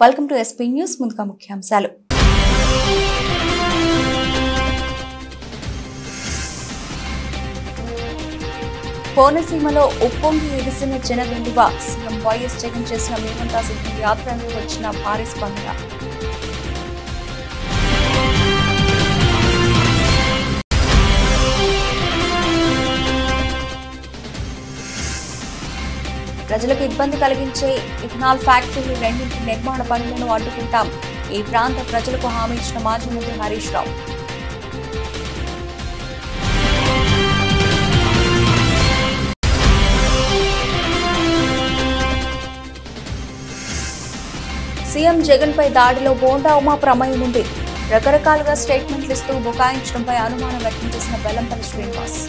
Welcome to SP news. ముందుగా ముఖ్యాంశాలు. కోనసీమలో ఉప్పొంగి ఎగిసిన జనవెల్లువ. సీఎం వైఎస్ జగన్ చేసిన మేమంతా సిద్ధం యాత్రలకు వచ్చిన భారీ స్పందన. ప్రజలకు ఇబ్బంది కలిగించే ఇథనాల్ ఫ్యాక్టరీలు రెండింటి నిర్మాణ పనులను అడ్డుకుంటాం. ఈ ప్రాంత ప్రజలకు హామీ ఇచ్చిన మాజీ మంత్రి హరీష్ రావు. సీఎం జగన్ పై దాడిలో బోండా ఉమా ప్రమేయం ఉంది. రకరకాలుగా స్టేట్మెంట్లు ఇస్తూ బుకాయించడంపై అనుమానం వ్యక్తం చేసిన బెల్లంపల్లి శ్రీనివాస్.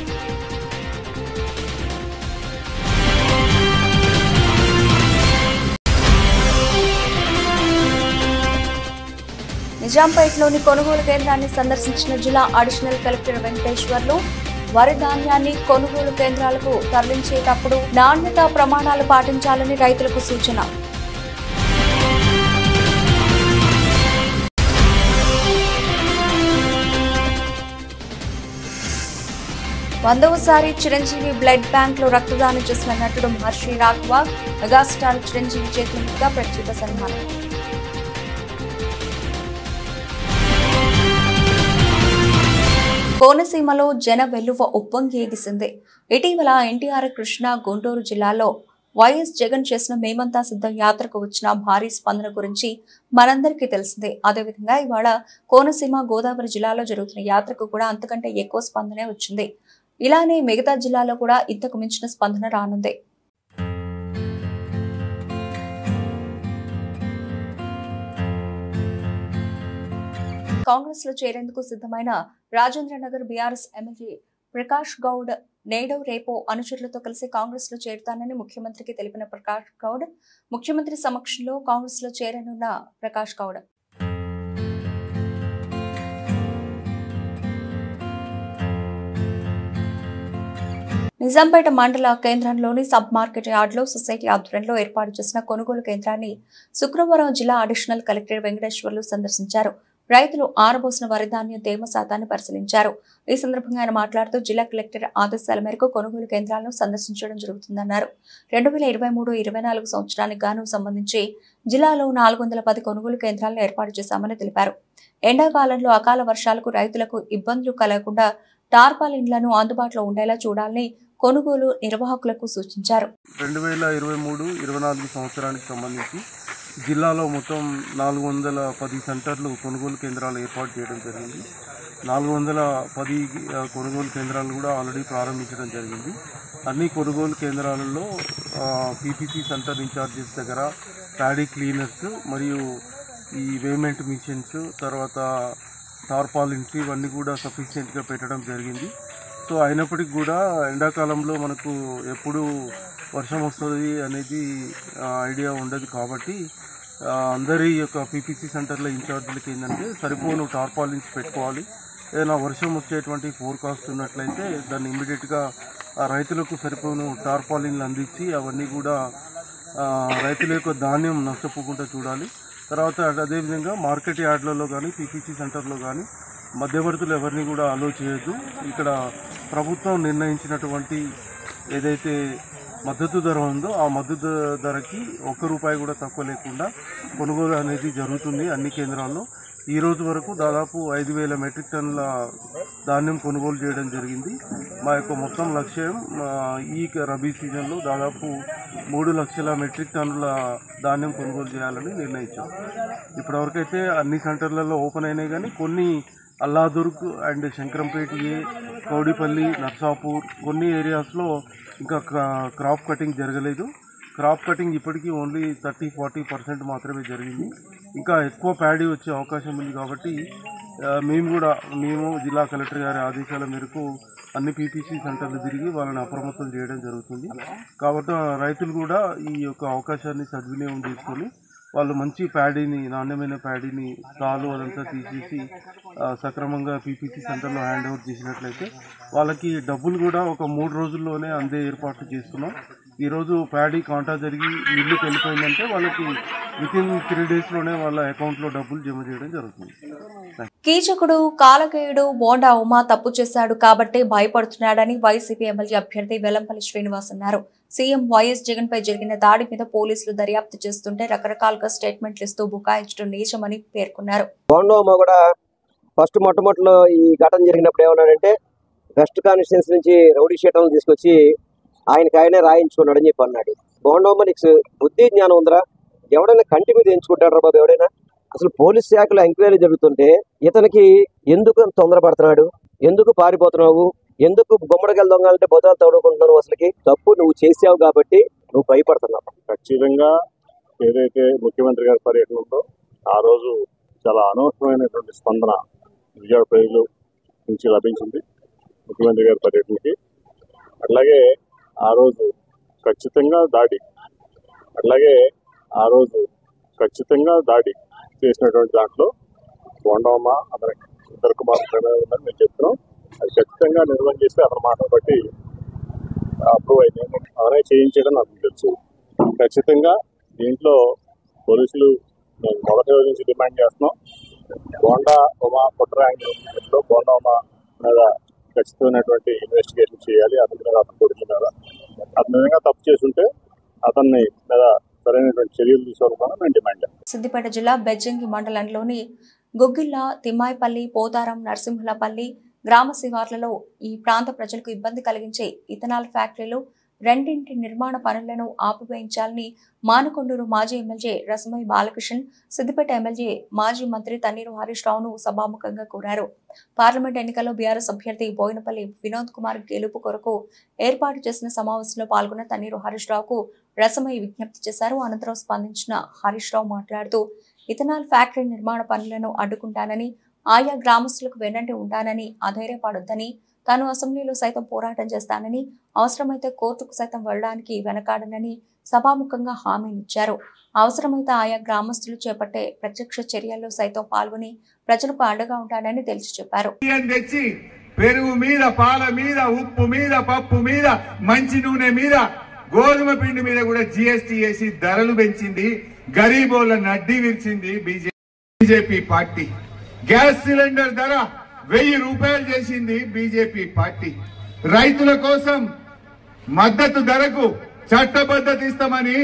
నిజాంపేటలోని కొనుగోలు కేంద్రాన్ని సందర్శించిన జిల్లా అడిషనల్ కలెక్టర్ వెంకటేశ్వర్లు. వరి ధాన్యాన్ని కొనుగోలు కేంద్రాలకు తరలించేటప్పుడు నాణ్యతా ప్రమాణాలు పాటించాలని రైతులకు సూచన. వందవసారి చిరంజీవి బ్లడ్ బ్యాంక్ లో రక్తదానం చేసిన నటుడు మహర్షి రాఘవ. మెగాస్టార్ చిరంజీవి చేతుల మీదుగా ప్రత్యేక సన్మానం. కోనసీమలో జన వెల్లువ ఉప్పొంగి ఎగిసింది. ఇటీవల ఎన్టీఆర్, కృష్ణా, గుంటూరు జిల్లాలో వైఎస్ జగన్ చేసిన మేమంతా సిద్ధం యాత్రకు వచ్చిన భారీ స్పందన గురించి మనందరికీ తెలిసిందే. అదేవిధంగా ఇవాళ కోనసీమ, గోదావరి జిల్లాలో జరుగుతున్న యాత్రకు కూడా అంతకంటే ఎక్కువ స్పందనే వచ్చింది. ఇలానే మిగతా జిల్లాలో కూడా ఇంతకు మించిన స్పందన రానుంది. కాంగ్రెస్ లో చేరేందుకు సిద్ధమైన రాజేంద్రనగర్ బీఆర్ఎస్ ఎమ్మెల్యే ప్రకాష్ గౌడ్ నేడో రేపో అనుచరులతో కలిసి కాంగ్రెస్ లో చేరుతానని ముఖ్యమంత్రికి తెలిపిన ప్రకాష్ గౌడ్ ముఖ్యమంత్రి సమక్షంలో కాంగ్రెస్ లో చేరనున్న ప్రకాష్ గౌడ్ నిజాంపేట మండల కేంద్రంలోని సబ్ మార్కెట్ యార్డ్లో సొసైటీ ఆధ్వర్యంలో ఏర్పాటు చేసిన కొనుగోలు కేంద్రాన్ని శుక్రవారం జిల్లా అడిషనల్ కలెక్టర్ వెంకటేశ్వర్లు సందర్శించారు. రైతులు ఆరబోసిన వరి ధాన్యం తేమ శాతాన్ని పరిశీలించారు. ఈ సందర్భంగా ఆయన మాట్లాడుతూ జిల్లా కలెక్టర్ ఆదేశాల మేరకు కొనుగోలు కేంద్రాలను సందర్శించడం జరుగుతుందన్నారు. 2023-24 సంవత్సరానికి గాను సంబంధించి జిల్లాలో 410 కొనుగోలు కేంద్రాలను ఏర్పాటు చేశామని తెలిపారు. ఎండాకాలంలో అకాల వర్షాలకు రైతులకు ఇబ్బందులు కలగకుండా టార్పాలిన్లను అందుబాటులో ఉండేలా చూడాలని కొనుగోలు నిర్వాహకులకు సూచించారు. 2023-24 సంవత్సరానికి సంబంధించి జిల్లాలో మొత్తం 410 సెంటర్లు కొనుగోలు కేంద్రాలు ఏర్పాటు చేయడం జరిగింది. 410 కొనుగోలు కేంద్రాలు కూడా ఆల్రెడీ ప్రారంభించడం జరిగింది. అన్ని కొనుగోలు కేంద్రాలలో పీపీసీ సెంటర్ ఇన్ఛార్జెస్ దగ్గర ప్యాడీ క్లీనర్స్ మరియు ఈ వేమెంట్ మిషన్స్, తర్వాత టార్పాలిన్స్ ఇవన్నీ కూడా సఫిషియెంట్గా పెట్టడం జరిగింది. సో అయినప్పటికీ కూడా ఎండాకాలంలో మనకు ఎప్పుడు వర్షం వస్తుంది అనేది ఐడియా ఉండదు. కాబట్టి అందరి యొక్క పీపీసీ సెంటర్ల ఇన్ఛార్జీలకి ఏంటంటే సరిపోను టార్పాలిన్స్ పెట్టుకోవాలి. ఏదైనా వర్షం వచ్చేటువంటి ఫోర్కాస్ట్ ఉన్నట్లయితే దాన్ని ఇమ్మీడియట్గా రైతులకు సరిపోను టార్పాలిన్లు అందించి అవన్నీ కూడా రైతుల యొక్క ధాన్యం నష్టపోకుండా చూడాలి. తర్వాత అదేవిధంగా మార్కెట్ యార్డ్లలో కానీ పీపీసీ సెంటర్లో కానీ మధ్యవర్తులు ఎవరిని కూడా అలో చేయొద్దు. ఇక్కడ ప్రభుత్వం నిర్ణయించినటువంటి ఏదైతే మద్దతు ధర ఉందో ఆ మద్దతు ధరకి ₹1 కూడా తక్కువ లేకుండా కొనుగోలు అనేది జరుగుతుంది అన్ని కేంద్రాల్లో. ఈ రోజు వరకు దాదాపు 5,000 మెట్రిక్ టన్నుల ధాన్యం కొనుగోలు చేయడం జరిగింది. మా యొక్క మొత్తం లక్ష్యం ఈ రబీ సీజన్లో దాదాపు 3 లక్షల మెట్రిక్ టన్నుల ధాన్యం కొనుగోలు చేయాలని నిర్ణయించాం. ఇప్పటివరకైతే అన్ని సెంటర్లలో ఓపెన్ అయినాయి, కానీ కొన్ని అల్లాదుర్గ్ అండ్ శంకరంపేట, కౌడిపల్లి, నర్సాపూర్ కొన్ని ఏరియాస్లో ఇంకా క్రాప్ కటింగ్ జరగలేదు. క్రాప్ కటింగ్ ఇప్పటికీ ఓన్లీ 30-40% మాత్రమే జరిగింది. ఇంకా ఎక్కువ ప్యాడీ వచ్చే అవకాశం ఉంది. కాబట్టి మేము జిల్లా కలెక్టర్ గారి ఆదేశాల మేరకు అన్ని పీపీసీ సెంటర్లు తిరిగి వాళ్ళని అప్రమత్తం చేయడం జరుగుతుంది. కాబట్టి రైతులు కూడా ఈ యొక్క అవకాశాన్ని సద్వినియోగం చేసుకొని వాళ్ళు మంచి ప్యాడీని, నాణ్యమైన ప్యాడీని తాలు అదంతా తీసేసి సక్రమంగా పీపీసీ సెంటర్లో హ్యాండ్ ఓవర్ చేసినట్లయితే వాళ్ళకి డబ్బులు కూడా ఒక 3 రోజుల్లోనే అందే ఏర్పాట్లు చేస్తున్నాం. ఈరోజు ప్యాడీ కాంటా జరిగి మిల్లుకి వెళ్ళిపోయిందంటే వాళ్ళకి వితిన్ 3 daysలోనే వాళ్ళ అకౌంట్లో డబ్బులు జమ చేయడం జరుగుతుంది. కీచకుడు కాలకేయుడు బోండా ఉమా తప్పు చేశాడు కాబట్టి భయపడుతున్నాడని వైసీపీ ఎమ్మెల్యే అభ్యర్థి వెల్లంపల్లి శ్రీనివాస్ అన్నారు. సీఎం వైఎస్ జగన్ పై జరిగిన దాడి మీద పోలీసులు దర్యాప్తు చేస్తుంటే రకరకాలుగా స్టేట్మెంట్లు ఇస్తూ బుకాయించడం నీచమని పేర్కొన్నారు. బోండా ఉమా కూడా మొట్టమొదటిలో ఈ ఘటన జరిగినప్పుడు ఏమన్నాడంటే వెస్ట్ కాన్స్టిట్యున్సీ నుంచి రౌడీ షీటర్లను తీసుకొచ్చి ఆయనే రాయించుకున్నాడని చెప్పి అన్నాడు. బోండా ఉమా నీకు బుద్ధి జ్ఞానం ఉందిరా? ఎవడైనా కంటి మీద ఎంచుకుంటాడు రా బాబు ఎవడైనా? అసలు పోలీస్ శాఖలో ఎంక్వైరీ జరుగుతుంటే ఇతనికి ఎందుకు తొందరపడుతున్నాడు? ఎందుకు పారిపోతున్నావు? ఎందుకు గుమ్మడికాయలు దొంగలంటే బొతాలు తోడుకుంటున్నావు? అసలుకి తప్పు నువ్వు చేసావు కాబట్టి నువ్వు భయపడుతున్నావు. ఖచ్చితంగా ఏదైతే ముఖ్యమంత్రి గారి పర్యటన ఉందో ఆ రోజు చాలా అనవసరమైనటువంటి స్పందన విజయవాడ ప్రజలు నుంచి లభించింది ముఖ్యమంత్రి గారి పర్యటనకి. అట్లాగే ఆ రోజు ఖచ్చితంగా దాడి చేసినటువంటి దాంట్లో బోండా ఉమా అతని ఇద్దరు కుమారులు ప్రమేయం ఉందని మేము చెప్తున్నాం. అది ఖచ్చితంగా నిర్వహణ చేస్తే అతని మాటను బట్టి అప్రూవ్ అయింది. అతనే చేయించడం నాకు తెలుసు. ఖచ్చితంగా దీంట్లో పోలీసులు మేము మొదటి రోజు నుంచి డిమాండ్ చేస్తున్నాం. బోండా ఉమా కుట్ర యాంగిల్లో బోండా ఉమా మీద ఖచ్చితమైనటువంటి ఇన్వెస్టిగేషన్ చేయాలి. అతని మీద అతని కొడుకుల మీద అతని విధంగా తప్పు చేస్తుంటే అతన్ని మీద సరైనటువంటి చర్యలు తీసుకోవాలని మేము డిమాండ్ చేస్తాం. సిద్దిపేట జిల్లా బెజ్జంకి మండలంలోని గుగ్గిళ్ళ, తిమ్మాయిపల్లి, పోతారం, నరసింహులపల్లి గ్రామ శివార్లలో ఈ ప్రాంత ప్రజలకు ఇబ్బంది కలిగించే ఇథనాల్ ఫ్యాక్టరీలు రెండింటి నిర్మాణ పనులను ఆపివేయించాలని మానకొండూరు మాజీ ఎమ్మెల్యే రసమై బాలకృష్ణన్, సిద్దిపేట ఎమ్మెల్యే మాజీ మంత్రి తన్నీరు హరీష్ రావును సభాముఖంగా కోరారు. పార్లమెంట్ ఎన్నికల్లో బీఆర్ఎస్ అభ్యర్థి బోయినపల్లి వినోద్ కుమార్ గెలుపు కొరకు ఏర్పాటు చేసిన సమావేశంలో పాల్గొన్న తన్నీరు హరీష్ రావుకు రసమై విజ్ఞప్తి చేశారు. అనంతరం స్పందించిన హరీష్ రావు మాట్లాడుతూ ఇథనాల్ ఫ్యాక్టరీ నిర్మాణ పనులను అడ్డుకుంటానని, ఆయా గ్రామస్తులకు వెన్నంటి ఉంటానని, అధైర్యపడొద్దని, తాను అసెంబ్లీలో సైతం పోరాటం చేస్తానని, అవసరమైతే కోర్టుకు సైతం వెళ్లడానికి వెనకాడనని సభాముఖంగా హామీనిచ్చారు. అవసరమైతే ఆయా గ్రామస్తులు చేపట్టే ప్రత్యక్ష చర్యల్లో సైతం పాల్గొని ప్రజలకు అండగా ఉంటానని తేల్చి చెప్పారు. పెరుగు మీద, పాల మీద, ఉప్పు మీద, పప్పు మీద, మంచి నూనె మీద, గోధుమ పిండి మీద కూడా జీఎస్టీ వేసి ధరలు పెంచింది. గరీబోళ్ళ నడ్డి విరిచింది బీజేపీ పార్టీ. గ్యాస్ సిలిండర్ ధర 1000 రూపాయలు చేసింది బీజేపీ పార్టీ. రైతుల కోసం మద్దతు ధరకు చట్టబద్ధత ఇస్తామని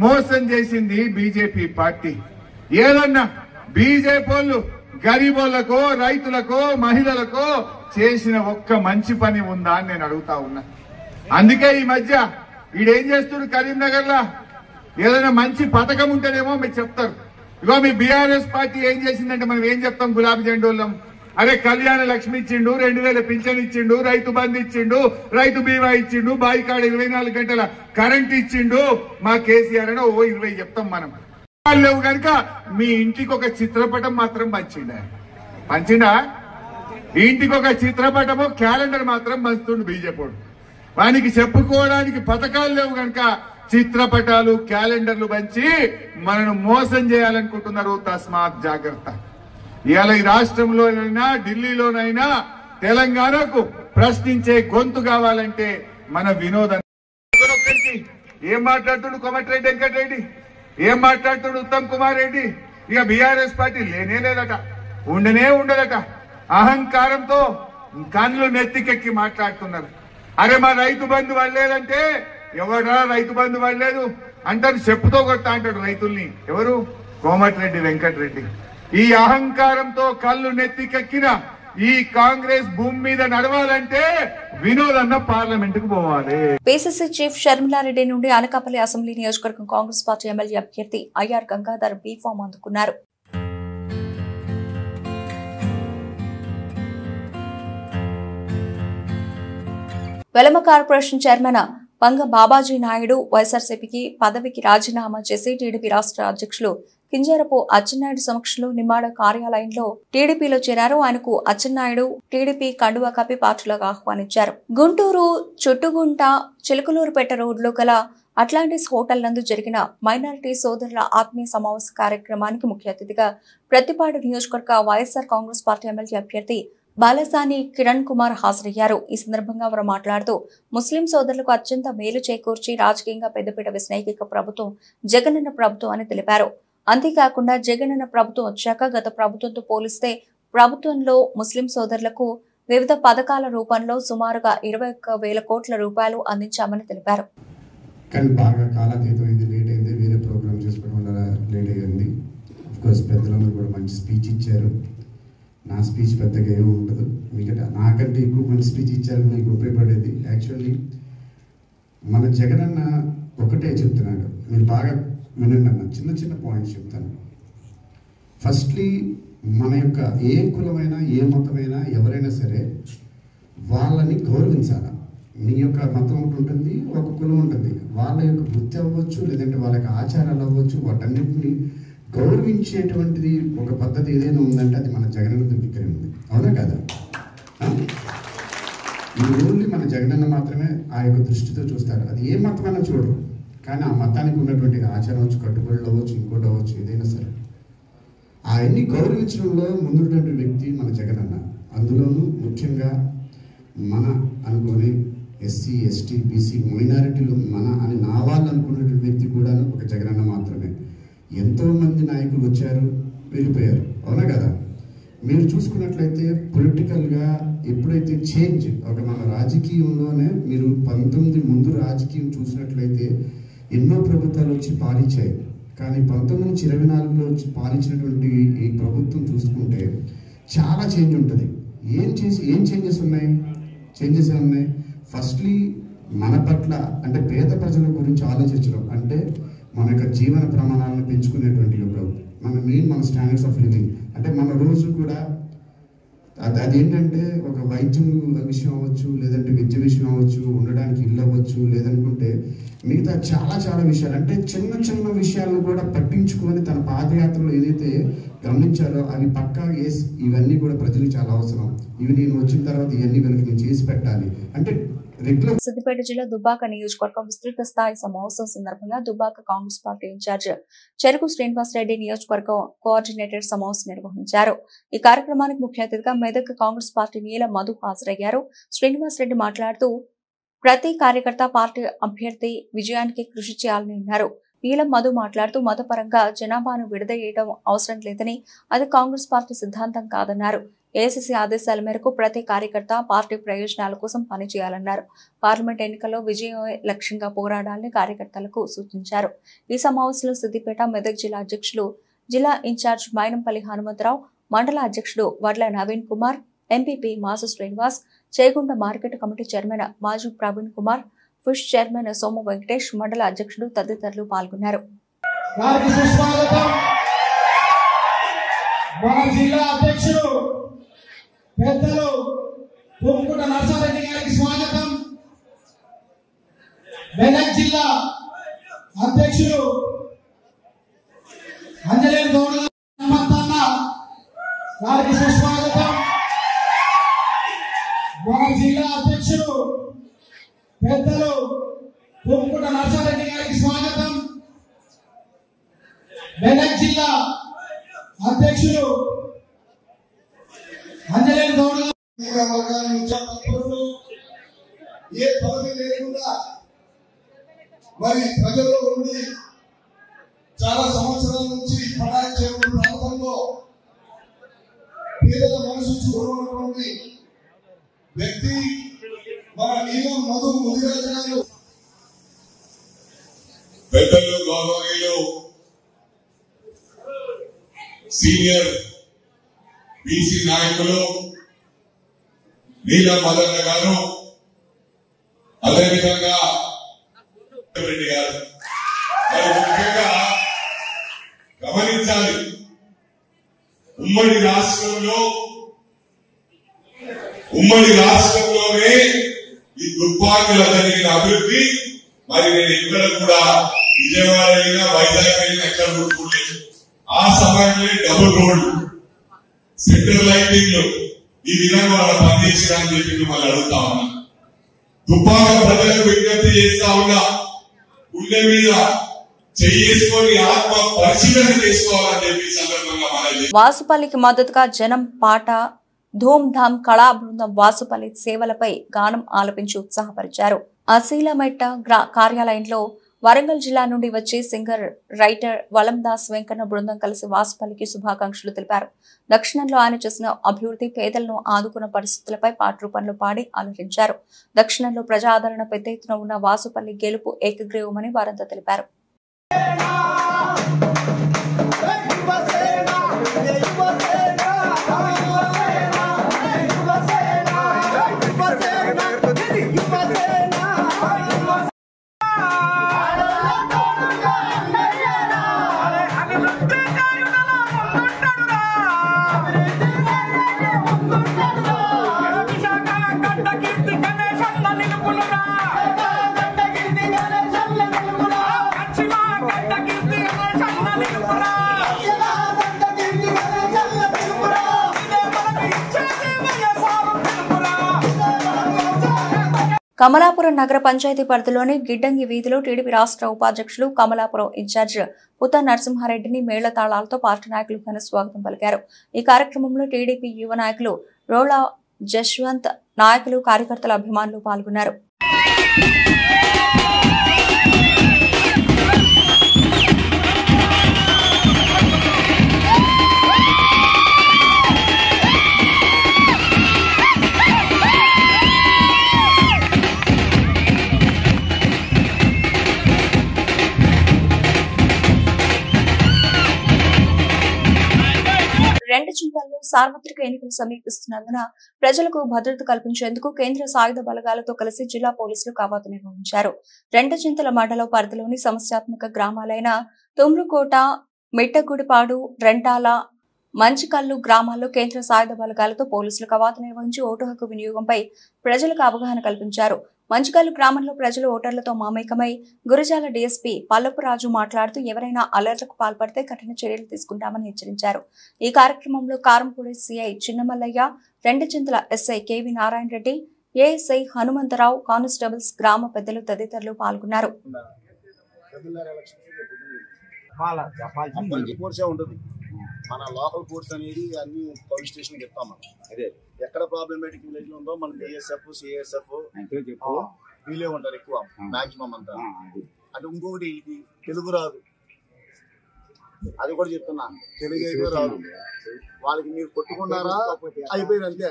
మోసం చేసింది బీజేపీ పార్టీ. ఏదన్నా బీజేపీ వాళ్ళు గరీబోళ్లకో, రైతులకో, మహిళలకో చేసిన ఒక్క మంచి పని ఉందా అని నేను అడుగుతా ఉన్నా. అందుకే ఈ మధ్య ఈడేం చేస్తున్నారు, కరీంనగర్ లా ఏదైనా మంచి పథకం ఉంటేనేమో మీరు చెప్తారు. ఇగో మీ బీఆర్ఎస్ పార్టీ ఏం చేసిందంటే మనం ఏం చెప్తాం, గులాబీ జెండోళ్ళం. అరే కళ్యాణ లక్ష్మి ఇచ్చిండు, 2000 పింఛన్ ఇచ్చిండు, రైతు బంధు ఇచ్చిండు, రైతు బీమా ఇచ్చిండు, బాయికాడ 24 గంటల కరెంట్ ఇచ్చిండు మా కేసీఆర్ అని 20 చెప్తాం మనం. లేవు కనుక మీ ఇంటికి ఒక చిత్రపటం మాత్రం పంచిండా ఇంటికి ఒక చిత్రపటము, క్యాలెండర్ మాత్రం పంచుతుండు బీజేపీ. వానికి చెప్పుకోవడానికి పథకాలు లేవు కనుక చిత్రపటాలు, క్యాలెండర్లు పంచి మనను మోసం చేయాలనుకుంటున్నారు. తస్మాత్ జాగ్రత్త. ఇవాళ ఈ రాష్ట్రంలోనైనా, ఢిల్లీలోనైనా తెలంగాణకు ప్రశ్నించే గొంతు కావాలంటే మన వినోదం. ఏం మాట్లాడుతుడు కోమటిరెడ్డి వెంకటరెడ్డి, ఏం మాట్లాడుతుడు ఉత్తమ్ కుమార్ రెడ్డి. ఇక బీఆర్ఎస్ పార్టీ లేనే లేదట, ఉండనే ఉండదట. అహంకారంతో కళ్ళు నెత్తికెక్కి మాట్లాడుతున్నారు. అరే మా రైతు బంధు పడలేదంటే ఎవడా రైతు బంధు పడలేదు అంటారు, చెప్పుతో కొడతా అంటాడు రైతుల్ని. ఎవరు? కోమటిరెడ్డి వెంకటరెడ్డి. ఈ అహంకారంతో కళ్ళు నెత్తికెక్కిన ఈ కాంగ్రెస్ భూమి మీద నడవాలంటే వినోద్ అన్న పార్లమెంట్ కు పోవాలి. పిసిసి చీఫ్ షర్మిలారెడ్డి నుండి అనకాపల్లి అసెంబ్లీ నియోజకవర్గం కాంగ్రెస్ పార్టీ ఎమ్మెల్యే అభ్యర్థి ఐఆర్ గంగాధర్ బీ ఫామ్ అందుకున్నారు. వెలమ కార్పొరేషన్ చైర్మన్ పంగ బాబాజీ నాయుడు వైఎస్ఆర్సీపీకి పదవికి రాజీనామా చేసి టీడీపీ రాష్ట్ర అధ్యక్షులు కింజరపు అచ్చెన్నాయుడు సమక్షంలో నిమ్మాడ కార్యాలయంలో టీడీపీలో చేరారు. ఆయనకు అచ్చెన్నాయుడు టీడీపీ కండువా కప్పి పార్టీలోకి ఆహ్వానించారు. గుంటూరు చుట్టుగుంట చిలుకలూరుపేట రోడ్లో గల అట్లాంటిస్ హోటల్ నందు జరిగిన మైనారిటీ సోదరుల ఆత్మీయ సమావేశ కార్యక్రమానికి ముఖ్య అతిథిగా ప్రతిపాడు నియోజకవర్గ వైఎస్ఆర్ కాంగ్రెస్ పార్టీ ఎమ్మెల్యే అభ్యర్థి బాలసాని కిరణ్ కుమార్ హాజరయ్యారు. ఈ సందర్భంగా వారు మాట్లాడుతూ ముస్లిం సోదరులకు అత్యంత మేలు చేకూర్చి రాజకీయంగా పెద్దపీట వేసిన ఏకైక ప్రభుత్వం జగనన్న ప్రభుత్వం అని తెలిపారు. అంతేకాకుండా జగనన్న ప్రభుత్వం వచ్చాక గత ప్రభుత్వంతో పోలిస్తే ప్రభుత్వంలో ముస్లిం సోదరులకు వివిధ పథకాల రూపంలో సుమారుగా 21,000 కోట్ల రూపాయలు అందించామని తెలిపారు. కానీ బాగా కాలాతీతమైంది, లేట్ అయింది, వేరే ప్రోగ్రామ్ చేసుకోవడం వల్ల లేట్ అయ్యింది. అఫ్కోర్స్ పెద్దలందరూ కూడా మంచి స్పీచ్ ఇచ్చారు. నా స్పీచ్ పెద్దగా ఏమి ఉండదు, మీకంటే నాకంటే ఎక్కువ మంచి స్పీచ్ ఇచ్చారు, మీకు ఉపయోగపడేది. యాక్చువల్లీ మన జగనన్న ఒకటే చెప్తున్నాడు, మీరు బాగా వినండి అన్న. చిన్న చిన్న పాయింట్స్ చెప్తాను. ఫస్ట్లీ మన యొక్క ఏ కులమైనా ఏ మతమైనా ఎవరైనా సరే వాళ్ళని గౌరవించాలి. మీ యొక్క మతం ఒకటి ఉంటుంది, ఒక కులం ఉంటుంది. వాళ్ళ యొక్క వృత్తి అవ్వచ్చు, లేదంటే వాళ్ళ యొక్క ఆచారాలు అవ్వచ్చు, వాటన్నిటిని గౌరవించేటువంటిది ఒక పద్ధతి ఏదైనా ఉందంటే అది మన జగనన్న దగ్గర ఉంది. అవునా కదా? ఇది ఓన్లీ మన జగనన్న మాత్రమే ఆ యొక్క దృష్టితో చూస్తారు. అది ఏ మతమైనా చూడరు, కానీ ఆ మతానికి ఉన్నటువంటి ఆచారం అవ్వచ్చు, కట్టుబడులు అవ్వచ్చు, ఇంకోటి అవ్వచ్చు, ఏదైనా సరే అవన్నీ గౌరవించడంలో ముందున్నటువంటి వ్యక్తి మన జగనన్న. అందులోనూ ముఖ్యంగా మన అనుకునే ఎస్సీ, ఎస్టీ, బీసీ, మైనారిటీలు మన అని నా వాళ్ళు అనుకున్నటువంటి వ్యక్తి కూడా ఒక జగనన్న మాత్రమే. ఎంతోమంది నాయకులు వచ్చారు, వెళ్ళిపోయారు. అవునా కదా? మీరు చూసుకున్నట్లయితే పొలిటికల్గా ఎప్పుడైతే చేంజ్ ఒక మన రాజకీయంలోనే మీరు 19 ముందు రాజకీయం చూసినట్లయితే ఎన్నో ప్రభుత్వాలు వచ్చి పాలించాయి. కానీ 1924లో వచ్చి పాలించినటువంటి ఈ ప్రభుత్వం చూసుకుంటే చాలా చేంజ్ ఉంటుంది. ఏం చేంజెస్ ఉన్నాయి? చేంజెస్ ఏమున్నాయి? ఫస్ట్లీ మన పట్ల అంటే పేద ప్రజల గురించి ఆలోచించడం, అంటే మన యొక్క జీవన ప్రమాణాలను పెంచుకునేటువంటి మన స్టాండర్డ్స్ ఆఫ్ లివింగ్. అంటే మన రోజు కూడా అదేంటంటే ఒక వైద్యం విషయం అవ్వచ్చు, లేదంటే విద్య విషయం అవ్వచ్చు, ఉండడానికి ఇల్లు అవ్వచ్చు, లేదనుకుంటే మిగతా చాలా చాలా విషయాలు, అంటే చిన్న చిన్న విషయాలను కూడా పట్టించుకొని తన పాదయాత్రలో ఏదైతే గమనించారో అవి పక్కా ఇవన్నీ కూడా ప్రజలకు చాలా అవసరం. ఇవి నేను వచ్చిన తర్వాత ఇవన్నీ వీళ్ళకి నేను చేసి పెట్టాలి అంటే సిద్దిపేట జిల్లా దుబ్బాక నియోజకవర్గం విస్తృత స్థాయి సమావేశం సందర్భంగా దుబ్బాక కాంగ్రెస్ పార్టీ ఇన్ఛార్జ్ చెరుకు శ్రీనివాస్ రెడ్డి నియోజకవర్గం కోఆర్డినేటర్ సమావేశం నిర్వహించారు. ఈ కార్యక్రమానికి ముఖ్య అతిథిగా మెదక్ కాంగ్రెస్ పార్టీ నీల మధు హాజరయ్యారు. శ్రీనివాస్ రెడ్డి మాట్లాడుతూ ప్రతి కార్యకర్త పార్టీ అభ్యర్థి విజయానికి కృషి చేయాలని అన్నారు. నీలం మధు మాట్లాడుతూ మతపరంగా జనాభాను విడదీయడం అవసరం లేదని, అది కాంగ్రెస్ పార్టీ సిద్ధాంతం కాదన్నారు. ఏఐసీసీ ఆదేశాల మేరకు ప్రతి కార్యకర్త పార్టీ ప్రయోజనాల కోసం పనిచేయాలన్నారు. పార్లమెంట్ ఎన్నికల్లో విజయమే లక్ష్యంగా పోరాడాలని కార్యకర్తలకు సూచించారు. ఈ సమావేశంలో సిద్దిపేట మెదక్ జిల్లా అధ్యక్షులు, జిల్లా ఇన్ఛార్జ్ మైనంపల్లి హనుమంతరావు, మండల అధ్యక్షుడు వడ్ల Naveen Kumar, MPP mass Srinivas, Chegunta market committee chairman మాజీ ప్రవీణ్ కుమార్, ఫిష్ చైర్మన్ సోము వెంకటేష్, మండల అధ్యక్షుడు తదితరులు పాల్గొన్నారు. పెద్దలు తుమ్ముకుంట నర్సారెడ్డి గారికి స్వాగతం. మెదక్ జిల్లా అధ్యక్షులు అంజనేయులు గౌడ్ గారికి సుస్వాగతం. మన జిల్లా అధ్యక్షులు పెద్దలు తుమ్ముకుంట నర్సారెడ్డి గారికి స్వాగతం. మెదక్ జిల్లా అధ్యక్షులు అంజనేయులు గౌడ్ ఏ పదవి లేకుండా మరి ప్రజల్లో ఉండి చాలా సంవత్సరాల నుంచి పడాయి చేపల ప్రాంతంలో పేదల మనసు చూడనటువంటి వ్యక్తి మన నీలం మధు ముదిరాజు గారు. పెద్దలు, గౌరవనీయులు, సీనియర్ బీసీ నాయకులు నీలం మదన్న గారు, అదేవిధంగా రెడ్డి గారు, మరి ముఖ్యంగా గమనించాలి, ఉమ్మడి రాష్ట్రంలోనే ఈ దుర్భాగ్యుల జరిగిన అభివృద్ధి మరి నేను ఇక్కడ కూడా విజయవాడ అయినా వైజాగ్ అయినా ఎక్కడ కూర్చుకోలేదు. ఆ సమయంలో డబుల్ రోడ్లు, సెంటర్ లైటింగ్లు ఈ విధంగా వాళ్ళ పనిచేసారని చెప్పి మిమ్మల్ని అడుగుతా ఉన్నా. దుబ్బాక ప్రజలకు విజ్ఞప్తి చేస్తా ఉన్నా, గుండె మీద చేసుకొని ఆత్మ పరిశీలన చేసుకోవాలని చెప్పి సందర్భంగా వాసుపల్లికి మద్దతుగా జనం పాట ధూమ్ధామ్ కళా బృందం వాసుపల్లి సేవలపై గానం ఆలపించి ఉత్సాహపరిచారు. అసీలమెట్ట కార్యాలయంలో వరంగల్ జిల్లా నుండి వచ్చే సింగర్ రైటర్ వలందాస్ వెంకన్న బృందం కలిసి వాసుపల్లికి శుభాకాంక్షలు తెలిపారు. దక్షిణంలో ఆయన చేసిన అభివృద్ధి, పేదలను ఆదుకున్న పరిస్థితులపై పాట రూపంలో పాడి అలరించారు. దక్షిణంలో ప్రజా ఆదరణ పెద్ద ఎత్తున ఉన్న వాసుపల్లి గెలుపు ఏకగ్రీవమని వారంతా తెలిపారు. కమలాపురం నగర పంచాయతీ పరిధిలోని గిడ్డంగి వీధిలో టీడీపీ రాష్ట్ర ఉపాధ్యక్షులు కమలాపురం ఇన్ఛార్జ్ పుత్త నరసింహారెడ్డిని మేళతాళాలతో పార్టీ నాయకులు ఘన స్వాగతం పలికారు. ఈ కార్యక్రమంలో టీడీపీ యువ నాయకులు రోలా జశ్వంత్, నాయకులు, కార్యకర్తల అభిమానులు పాల్గొన్నారు. రెండు జిల్లాల్లో సార్వత్రిక ఎన్నికలు సమీపిస్తున్నందున ప్రజలకు భద్రత కల్పించేందుకు కేంద్ర సాయుధ బలగాలతో కలిసి జిల్లా పోలీసులు కవాతు నిర్వహించారు. రెండచింతల మండలం పరిధిలోని సమస్యాత్మక గ్రామాలైన తుమ్రుకోట, మిట్టగుడిపాడు, రెంటాల, మంచికల్లు గ్రామాల్లో కేంద్ర సాయుధ బలగాలతో పోలీసులు కవాతు నిర్వహించి ఓటు హక్కు వినియోగంపై ప్రజలకు అవగాహన కల్పించారు. మంచికల్లు గ్రామంలో ప్రజలు ఓటర్లతో మమేకమై గురజాల డీఎస్పీ పల్లపురాజు మాట్లాడుతూ ఎవరైనా అలర్లకు పాల్పడితే కఠిన చర్యలు తీసుకుంటామని హెచ్చరించారు. ఈ కార్యక్రమంలో Karampudi CI Chinnamallayya, Rendachintala SI KV Narayana Reddy, ASI Hanumantharao, constables, గ్రామ పెద్దలు తదితరులు పాల్గొన్నారు. మన లోకల్ కోర్స్ అనేది అన్ని పోలీస్ స్టేషన్ చెప్తాం. మనం అదే ఎక్కడ ప్రాబ్లమేటిక్ విలేజ్ ఉందో మన బిఎస్ఎఫ్, సిఎస్ఎఫ్ వీళ్ళే ఉంటారు ఎక్కువ మాక్సిమం అంతా. అంటే ఇంకొకటి ఇది తెలుగు రాదు, అది కూడా చెప్తున్నా, తెలుగు అయితే రాదు. వాళ్ళకి మీరు కొట్టుకున్నారా అయిపోయింది అంతే.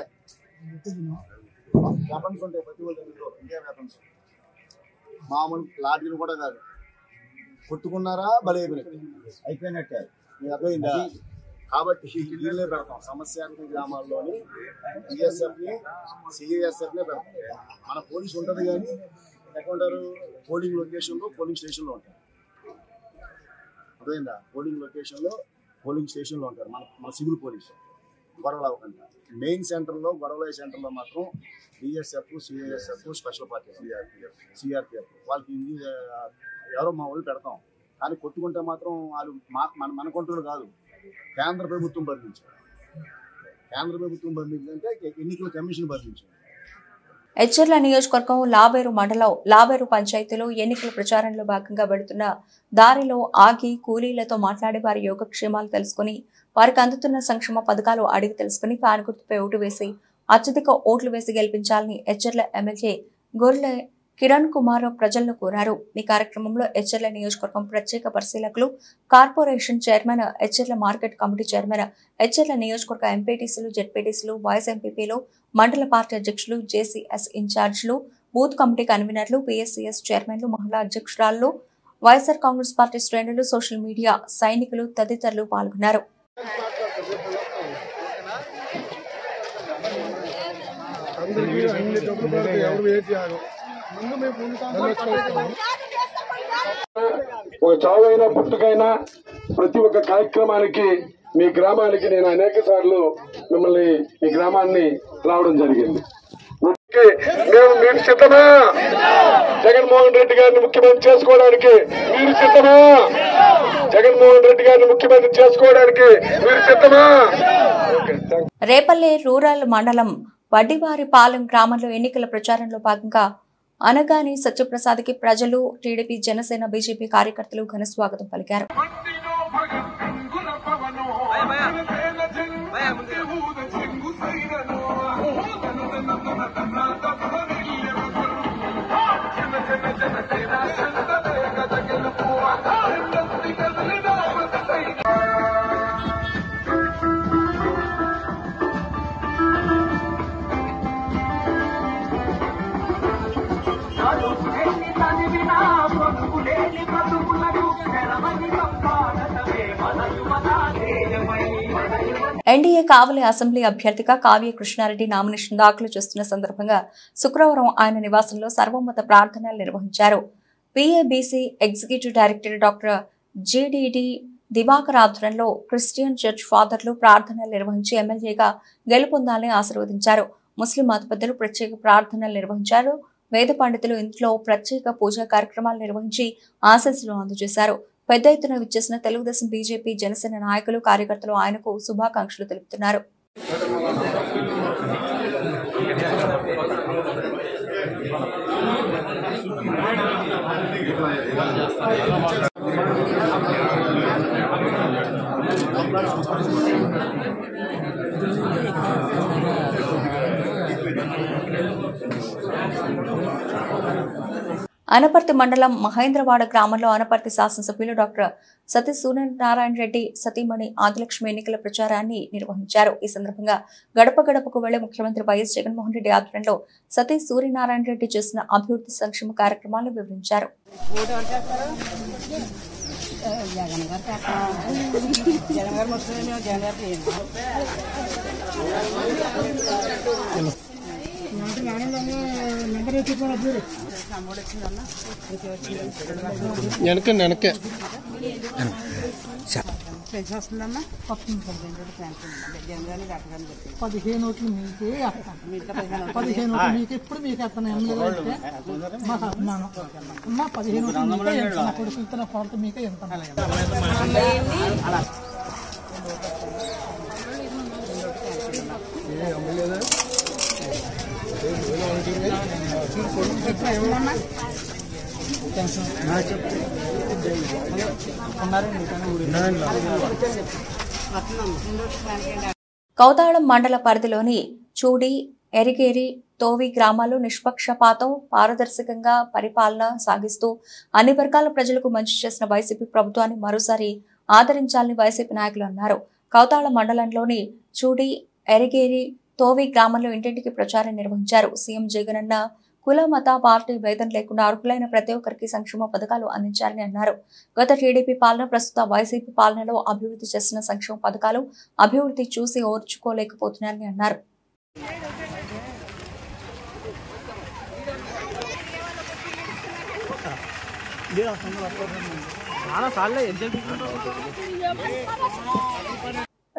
వెపన్స్ ఉంటాయి ప్రతి ఒక్క ఇండియా వెపన్స్, మామూలు లాఠీలు కూడా కాదు. కొట్టుకున్నారా బలి అయిపోయినట్టే, మీకు అర్థమైందా? కాబట్టి వీళ్ళే పెడతాం సమస్యాత్మక గ్రామాల్లోని బిఎస్ఎఫ్ ని, సిఐఎస్ఎఫ్ నే పెడతాం. మన పోలీసు ఉంటది కానీ ఎక్కడుంటారు? పోలింగ్ లొకేషన్ లో, పోలింగ్ స్టేషన్ లో ఉంటారు. అర్థమైందా? పోలింగ్ లొకేషన్ లో, పోలింగ్ స్టేషన్ లో ఉంటారు మన సివిల్ పోలీసు. గొడవలు అవ్వకుండా మెయిన్ సెంటర్ లో, గొడవల సెంటర్ లో మాత్రం BSF, CISF, special party, CRPF వాళ్ళకి ఎవరో మా వాళ్ళు పెడతాం. కానీ కొట్టుకుంటే మాత్రం వాళ్ళు మన కంట్రోల్ కాదు, కేంద్ర ప్రభుత్వం బదిలించారు. కేంద్ర ప్రభుత్వం బదిలించంటే ఎన్నికల కమిషన్ బదిలించారు. ఎచ్చెర్ల నియోజకవర్గం లావేరు మండలం లావేరు పంచాయతీలో ఎన్నికల ప్రచారంలో భాగంగా వెళుతున్న దారిలో ఆగి కూలీలతో మాట్లాడి వారి యోగక్షేమాలు తెలుసుకుని వారికి అందుతున్న సంక్షేమ పథకాలు అడిగి తెలుసుకుని ఫ్యాన్ గుర్తుపై ఓటు వేసి అత్యధిక ఓట్లు వేసి గెలిపించాలని ఎచ్చెర్ల ఎమ్మెల్యే గొర్రె కిరణ్ కుమార్ ప్రజలను కోరారు. ఈ కార్యక్రమంలో ఎచ్చెర్ల నియోజకవర్గం ప్రత్యేక పరిశీలకులు, corporation chairman, Etcherla market committee chairman, Etcherla నియోజకవర్గ ఎంపీటీసీలు, జెడ్పీటీసీలు, వైస్ ఎంపీపీలు, మండల పార్టీ అధ్యక్షులు, జేసీఎస్ ఇన్ఛార్జీలు, బూత్ కమిటీ కన్వీనర్లు, పీఎస్సీఎస్ చైర్మన్లు, మహిళా అధ్యక్షురాలు, వైఎస్ఆర్ కాంగ్రెస్ పార్టీ శ్రేణులు, సోషల్ మీడియా సైనికులు తదితరులు పాల్గొన్నారు. ఒక చావైనా పుట్టుకైనా ప్రతి ఒక్క కార్యక్రమానికి మీ గ్రామానికి నేను అనేక సార్లు మిమ్మల్ని మీ గ్రామాన్ని రావడం జరిగింది. మీరు సిద్ధమా? జగన్మోహన్ రెడ్డి గారిని ముఖ్యమంత్రి చేసుకోవడానికి మీరు సిద్ధమా? జగన్మోహన్ రెడ్డి గారిని ముఖ్యమంత్రి చేసుకోవడానికి మీరు సిద్ధమా? రేపల్లె రూరల్ మండలం వడ్డివారిపాలెం గ్రామంలో ఎన్నికల ప్రచారంలో భాగంగా అనగాని సత్యప్రసాద్కి ప్రజలు, టీడీపీ, జనసేన, బీజేపీ కార్యకర్తలు ఘన స్వాగతం పలికారు. ఎన్డీఏ కావలి అసెంబ్లీ అభ్యర్థిగా కావ్య కృష్ణారెడ్డి నామినేషన్ దాఖలు చేస్తున్న సందర్భంగా శుక్రవారం ఆయన నివాసంలో సర్వమత ప్రార్థనలు నిర్వహించారు. పీఏబీసీ ఎగ్జిక్యూటివ్ డైరెక్టర్ డాక్టర్ జీడీడీ దివాకర్ ఆధ్వర్యంలో క్రిస్టియన్ చర్చ్ ఫాదర్లు ప్రార్థనలు నిర్వహించి ఎమ్మెల్యేగా గెలుపొందాలని ఆశీర్వదించారు. ముస్లిం మత పెద్దలు ప్రత్యేక ప్రార్థనలు నిర్వహించారు. వేద పండితులు ఇంట్లో ప్రత్యేక పూజా కార్యక్రమాలు నిర్వహించి ఆశీస్సులు అందజేశారు. పెద్ద ఎత్తున విచ్చేసిన తెలుగుదేశం, బీజేపీ, జనసేన నాయకులు, కార్యకర్తలు ఆయనకు శుభాకాంక్షలు తెలుపుతున్నారు. అనపర్తి మండలం మహేంద్రవాడ గ్రామంలో అనపర్తి శాసనసభ్యులు డాక్టర్ సతీష్ సూర్యనారాయణ రెడ్డి సతీమణి ఆదిలక్ష్మి ఎన్నికల ప్రచారాన్ని నిర్వహించారు. ఈ సందర్భంగా గడప గడపకు వెళ్లే ముఖ్యమంత్రి వైఎస్ జగన్మోహన్ రెడ్డి ఆధ్వర్యంలో సతీష్ సూర్యనారాయణ రెడ్డి చేసిన అభివృద్ధి సంక్షేమ కార్యక్రమాలను వివరించారు. పదిహేను ఓట్లు మీకే పదిహేను ఓట్లు మీకు ఎప్పుడు మీకు ఎత్తన ఎమ్మెల్యే మాకు అభిమానం అమ్మ 15 ఓట్లు మీకే ఎంత నా కొడుకులతో కొరత మీకే ఎంత కౌతాళం మండల పరిధిలోని చూడి, ఎరిగేరి, తోవి గ్రామాల్లో నిష్పక్షపాతం, పారదర్శకంగా పరిపాలన సాగిస్తూ అన్ని వర్గాల ప్రజలకు మంచి చేసిన వైసీపీ ప్రభుత్వాన్ని మరోసారి ఆదరించాలని వైసీపీ నాయకులు అన్నారు. కౌతాళం మండలంలోని చూడి, ఎరిగేరి, తోవి గ్రామంలో ఇంటింటికి ప్రచారం నిర్వహించారు. సీఎం జగనన్న కుల, మత, పార్టీ భేదం లేకుండా అర్హులైన ప్రతి ఒక్కరికి సంక్షేమ పథకాలు అందించాలని అన్నారు. గత టీడీపీ పాలన, ప్రస్తుత వైసీపీ పాలనలో అభివృద్ధి చేసిన సంక్షేమ పథకాలు అభివృద్ధి చూసి ఓర్చుకోలేకపోతున్నారని అన్నారు.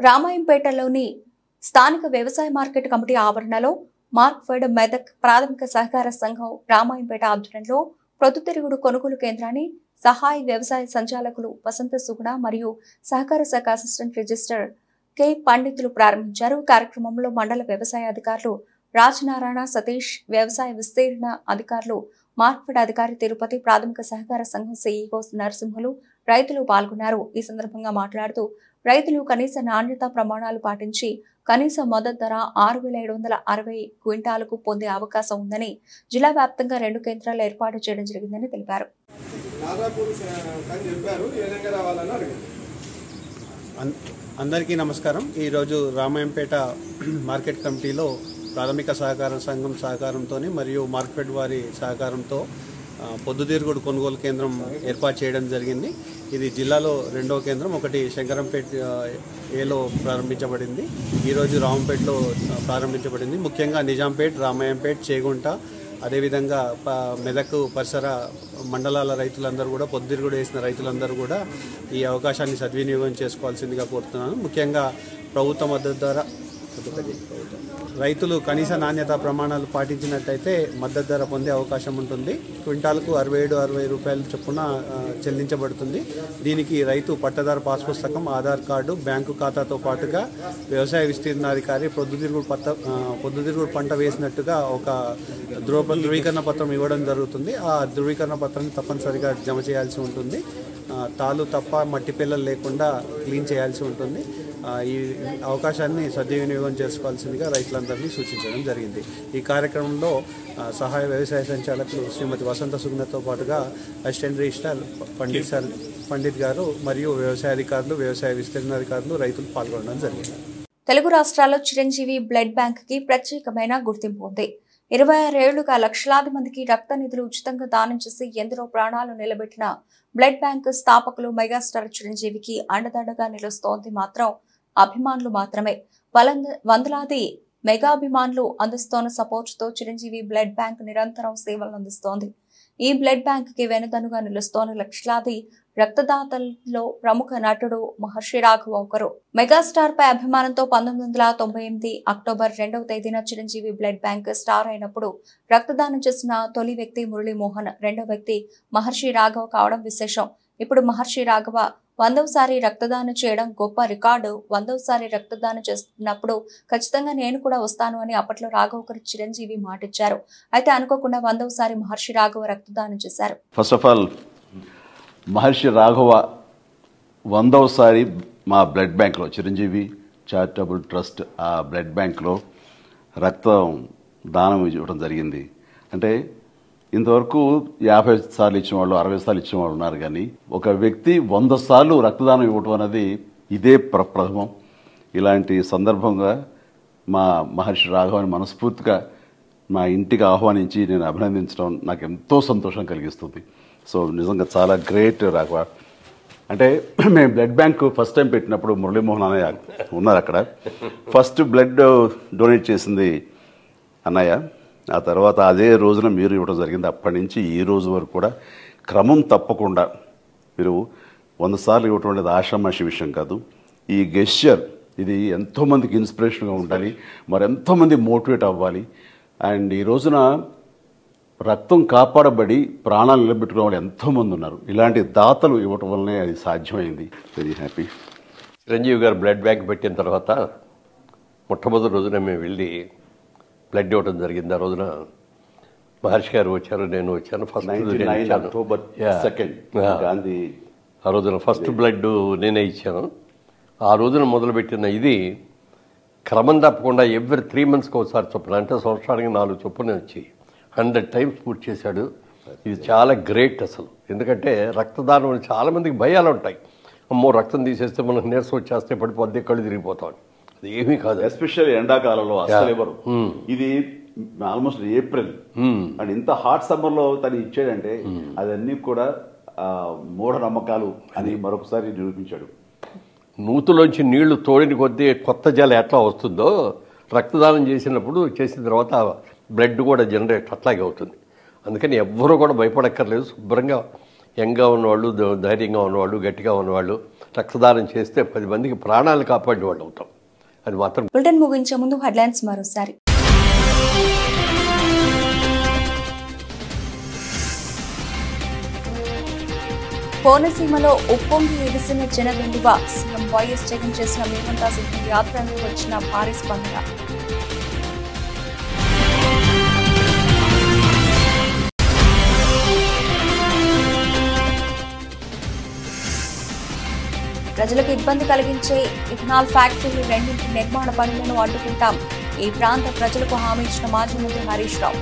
రామాయంపేటలోని స్థానిక వ్యవసాయ మార్కెట్ కమిటీ ఆవరణలో మార్క్ఫెడ్ మెదక్ ప్రాథమిక సహకార సంఘం రామాయంపేట ఆధ్వర్యంలో ప్రొద్దుతిరుగుడు కొనుగోలు కేంద్రాన్ని సహాయ వ్యవసాయ సంచాలకులు వసంత సుగుణ మరియు సహకార శాఖ అసిస్టెంట్ రిజిస్టర్ కె పండితులు ప్రారంభించారు. కార్యక్రమంలో మండల వ్యవసాయ అధికారులు రాజనారాయణ, సతీష్, వ్యవసాయ విస్తీర్ణ అధికారులు, మార్క్ఫెడ్ అధికారి తిరుపతి, ప్రాథమిక సహకార సంఘం సిఇఓ నరసింహులు, రైతులు పాల్గొన్నారు. ఈ సందర్భంగా మాట్లాడుతూ రైతులు కనీస నాణ్యత ప్రమాణాలు పాటించి కనీస మద్దతు ధర 6,760 క్వింటాలకు పొందే అవకాశం ఉందని, జిల్లా వ్యాప్తంగా 2 కేంద్రాలు ఏర్పాటు చేయడం జరిగిందని తెలిపారు. అందరికీ నమస్కారం. ఈరోజు రామాయంపేట మార్కెట్ కమిటీలో ప్రాథమిక సహకార సంఘం సహకారంతో మరియు మార్కెట్ వారి సహకారంతో పొద్దుతిరుగుడు కొనుగోలు కేంద్రం ఏర్పాటు చేయడం జరిగింది. ఇది జిల్లాలో 2వ కేంద్రం. ఒకటి శంకరంపేట ఏలో ప్రారంభించబడింది, ఈరోజు రామంపేటలో ప్రారంభించబడింది. ముఖ్యంగా నిజాంపేట్, రామాయంపేట, చేగుంట, అదేవిధంగా మెదక్ పరిసర మండలాల రైతులందరూ కూడా, పొద్దుతిరుగుడు వేసిన రైతులందరూ కూడా ఈ అవకాశాన్ని సద్వినియోగం చేసుకోవాల్సిందిగా కోరుతున్నాను. ముఖ్యంగా ప్రభుత్వ మద్దతు ధర, రైతులు కనీస నాణ్యత ప్రమాణాలు పాటించినట్టయితే మద్దతు ధర పొందే అవకాశం ఉంటుంది. క్వింటాల్కు 67-60 రూపాయల చొప్పున చెల్లించబడుతుంది. దీనికి రైతు పట్టదారు పాస్ పుస్తకం, ఆధార్ కార్డు, బ్యాంకు ఖాతాతో పాటుగా వ్యవసాయ విస్తీర్ణాధికారి పొద్దుతిరుగుడు పంట వేసినట్టుగా ఒక ధృవీకరణ పత్రం ఇవ్వడం జరుగుతుంది. ఆ ధృవీకరణ పత్రాన్ని తప్పనిసరిగా జమ చేయాల్సి ఉంటుంది. తాలు తప్ప మట్టి పిల్లలు లేకుండా క్లీన్ చేయాల్సి ఉంటుంది. ఈ అవకాశాన్ని సద్వినియోగం చేసుకోవాల్సిందిగా రైతులందరినీ సూచించడం జరిగింది. ఈ కార్యక్రమంలో సహాయ వ్యవసాయ సంచాలకులు శ్రీమతి వసంత సుగుణతో పాటుగా అసిస్టెంట్ రిజిస్ట్రార్ పండిత్ గారు మరియు వ్యవసాయ అధికారులు, వ్యవసాయ విస్తీర్ణాధికారులు, రైతులు పాల్గొనడం జరిగింది. తెలుగు రాష్ట్రాల్లో చిరంజీవి బ్లడ్ బ్యాంక్ కి ప్రత్యేకమైన గుర్తింపు ఉంది. 26 ఏళ్లుగా లక్షలాది మందికి రక్త నిధులు ఉచితంగా దానం చేసి ఎందరో ప్రాణాలు నిలబెట్టిన బ్లడ్ బ్యాంక్ స్థాపకులు మెగాస్టార్ చిరంజీవికి అండదండగా నిలుస్తోంది మాత్రం అభిమానులు మాత్రమే. వందలాది మెగాభిమానులు అందిస్తోన్న సపోర్ట్ తో చిరంజీవి బ్లడ్ బ్యాంక్ నిరంతరం సేవలు అందిస్తోంది. ఈ బ్లడ్ బ్యాంక్ కి వెనుదన్నుగా నిలుస్తోన్న లక్షలాది రక్తదాతల్లో ప్రముఖ నటుడు మహర్షి రాఘవ ఒకరు. మెగాస్టార్ పై అభిమానంతో 1998 అక్టోబర్ 2వ తేదీన చిరంజీవి బ్లడ్ బ్యాంక్ స్టార్ అయినప్పుడు రక్తదానం చేసిన తొలి వ్యక్తి మురళీమోహన్, రెండో వ్యక్తి మహర్షి రాఘవ కావడం విశేషం. ఇప్పుడు మహర్షి రాఘవ 100వసారి రక్తదానం చేయడం గొప్ప రికార్డు. 100వసారి రక్తదానం చేస్తున్నప్పుడు ఖచ్చితంగా నేను కూడా వస్తాను అని అప్పట్లో రాఘవకు చిరంజీవి మాటిచ్చారు. అయితే అనుకోకుండా 100వసారి మహర్షి రాఘవ రక్తదానం చేశారు. ఫస్ట్ ఆఫ్ ఆల్ మహర్షి రాఘవ 100వసారి మా బ్లడ్ బ్యాంక్లో చిరంజీవి చారిటబుల్ ట్రస్ట్ ఆ బ్లడ్ బ్యాంక్లో రక్తం దానం ఇవ్వడం జరిగింది. అంటే ఇంతవరకు 50 సార్లు ఇచ్చిన వాళ్ళు 60 సార్లు ఇచ్చిన వాళ్ళు ఉన్నారు, కానీ ఒక వ్యక్తి 100 సార్లు రక్తదానం ఇవ్వటం అనేది ఇదే ప్రథమం. ఇలాంటి సందర్భంగా మా మహర్షి రాఘవని మనస్ఫూర్తిగా మా ఇంటికి ఆహ్వానించి నేను అభినందించడం నాకు ఎంతో సంతోషం కలిగిస్తుంది. సో నిజంగా చాలా గ్రేట్ రాఘవ. అంటే మేము బ్లడ్ బ్యాంక్ ఫస్ట్ టైం పెట్టినప్పుడు మురళీమోహన్ అన్నయ్య ఉన్నారు అక్కడ. ఫస్ట్ బ్లడ్ డొనేట్ చేసింది అన్నయ్య, ఆ తర్వాత అదే రోజున మీరు ఇవ్వడం జరిగింది. అప్పటి నుంచి ఈ రోజు వరకు కూడా క్రమం తప్పకుండా మీరు 100 సార్లు ఇవ్వటం అనేది ఆషామాషి విషయం కాదు. ఈ గెస్చర్ ఇది ఎంతోమందికి ఇన్స్పిరేషన్గా ఉండాలి, మరి ఎంతోమంది మోటివేట్ అవ్వాలి. అండ్ ఈ రోజున రక్తం కాపాడబడి ప్రాణాలు నిలబెట్టుకునే వాళ్ళు ఎంతోమంది ఉన్నారు. ఇలాంటి దాతలు ఇవ్వటం వల్లనే అది సాధ్యమైంది. Very happy. చిరంజీవి గారు బ్లడ్ బ్యాంక్ పెట్టిన తర్వాత మొట్టమొదటి రోజున మేము వెళ్ళి బ్లడ్ ఇవ్వడం జరిగింది. ఆ రోజున మహర్షి గారు వచ్చారు, నేను వచ్చాను. ఫస్ట్ అక్టోబర్ 2 గాంధీ ఆ రోజున ఫస్ట్ బ్లడ్ నేనే ఇచ్చాను. ఆ రోజున మొదలుపెట్టిన ఇది క్రమం తప్పకుండా ఎవ్రీ 3 మంత్స్కి ఒకసారి చొప్పున, అంటే సంవత్సరానికి 4 చొప్పున వచ్చి 100 టైమ్స్ పూర్తి చేశాడు. ఇది చాలా గ్రేట్ అసలు. ఎందుకంటే రక్తదానం చాలామందికి భయాలు ఉంటాయి. అమ్మో రక్తం తీసేస్తే మనకు నీరసం వచ్చేస్తే పడిపోద్ది, కళ్ళు తిరిగిపోతాం. అది ఏమీ కాదు. ఎస్పెషల్లీ ఎండాకాలంలో అసలు ఎవరు. ఇది ఆల్మోస్ట్ ఏప్రిల్ అండ్ ఇంత హాట్ సమ్మర్ లో తను ఇచ్చాడంటే అదన్నీ కూడా మూఢనమ్మకాలు అని మరొకసారి నిరూపించాడు. నూతులోంచి నీళ్లు తోడిని కొద్దీ కొత్త జలం ఎట్లా వస్తుందో రక్తదానం చేసినప్పుడు చేసిన తర్వాత బ్లడ్ కూడా జనరేట్ అట్లాగే అవుతుంది. అందుకని ఎవ్వరూ కూడా భయపడక్కర్లేదు. శుభ్రంగా యంగ్గా ఉన్నవాళ్ళు, ధైర్యంగా ఉన్నవాళ్ళు, గట్టిగా ఉన్నవాళ్ళు రక్తదానం చేస్తే 10 మందికి ప్రాణాలు కాపాడే వాళ్ళు అవుతాం. అది మాత్రం. బులెటిన్ ముగించే ముందు హెడ్లైన్స్ మరోసారి. కోనసీమలో ఉప్పొంగి ఎగిసిన జనవెల్లువ. సీఎం వైఎస్ జగన్ చేసిన మేమంతా సిద్ధం యాత్రలో వచ్చిన భారీ స్పందన. ప్రజలకు ఇబ్బంది కలిగించే ఇథనాల్ ఫ్యాక్టరీలు 2 నిర్మాణ పనులను అడ్డుకుంటాం. ఈ ప్రాంత ప్రజలకు హామీ ఇచ్చిన మాజీ మంత్రి హరీష్ రావు.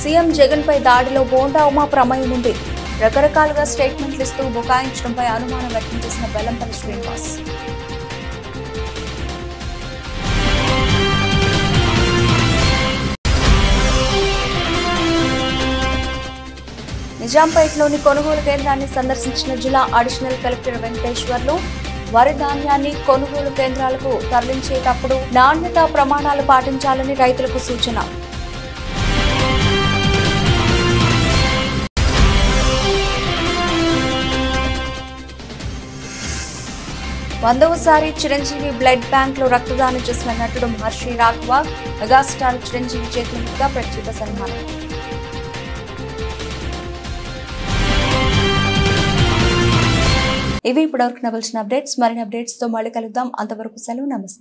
సీఎం జగన్ పై దాడిలో బోండా ఉమా ప్రమేయం ఉంది. రకరకాలుగా స్టేట్మెంట్లు ఇస్తూ బుకాయించడంపై అనుమానం వ్యక్తం చేసిన బెల్లంపల్లి శ్రీనివాస్. నిజాంపేటలోని కొనుగోలు కేంద్రాన్ని సందర్శించిన జిల్లా అడిషనల్ కలెక్టర్ వెంకటేశ్వర్లు. వరి ధాన్యాన్ని కొనుగోలు కేంద్రాలకు తరలించేటప్పుడు నాణ్యతా ప్రమాణాలు పాటించాలని రైతులకు సూచన. వందవసారి చిరంజీవి బ్లడ్ బ్యాంక్ లో రక్తదానం చేసిన నటుడు మహర్షి రాఘవ మెగాస్టార్ చిరంజీవి చేతుల మీదుగా ప్రత్యేక సన్మానం. ఇవి ఇప్పటివరకు నవల్సిన అప్డేట్స్. మరిన్ని అప్డేట్స్ తో మళ్ళీ కలుద్దాం. అంతవరకు సెలవు. నమస్తే.